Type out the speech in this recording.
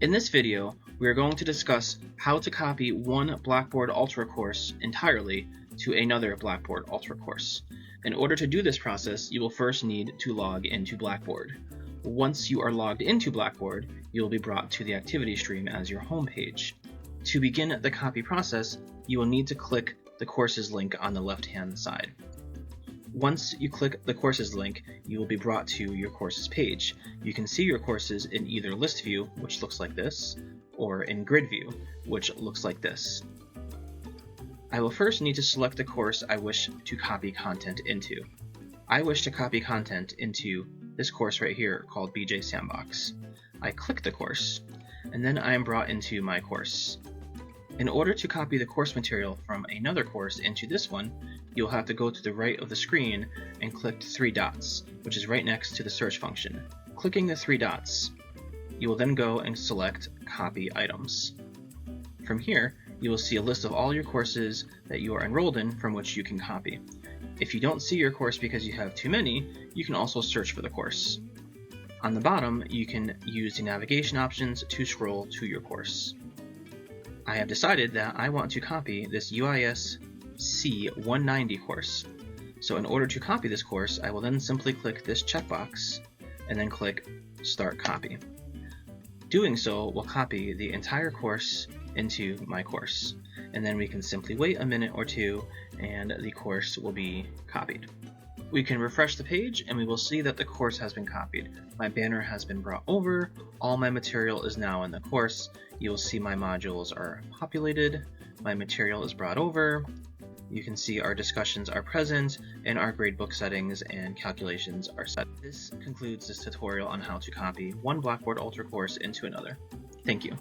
In this video, we are going to discuss how to copy one Blackboard Ultra course entirely to another Blackboard Ultra course. In order to do this process, you will first need to log into Blackboard. Once you are logged into Blackboard, you will be brought to the activity stream as your home page. To begin the copy process, you will need to click the courses link on the left-hand side. Once you click the courses link, you will be brought to your courses page. You can see your courses in either list view, which looks like this, or in grid view, which looks like this. I will first need to select the course I wish to copy content into. I wish to copy content into this course right here called BJ Sandbox. I click the course, and then I am brought into my course. In order to copy the course material from another course into this one, you'll have to go to the right of the screen and click the three dots, which is right next to the search function. Clicking the three dots, you will then go and select Copy Items. From here, you will see a list of all your courses that you are enrolled in from which you can copy. If you don't see your course because you have too many, you can also search for the course. On the bottom, you can use the navigation options to scroll to your course. I have decided that I want to copy this UIS C190 course. So in order to copy this course, I will then simply click this checkbox and then click Start Copy. Doing so will copy the entire course into my course, and then we can simply wait a minute or two and the course will be copied. We can refresh the page and we will see that the course has been copied. My banner has been brought over, all my material is now in the course. You will see my modules are populated, my material is brought over, you can see our discussions are present, and our gradebook settings and calculations are set. This concludes this tutorial on how to copy one Blackboard Ultra course into another. Thank you.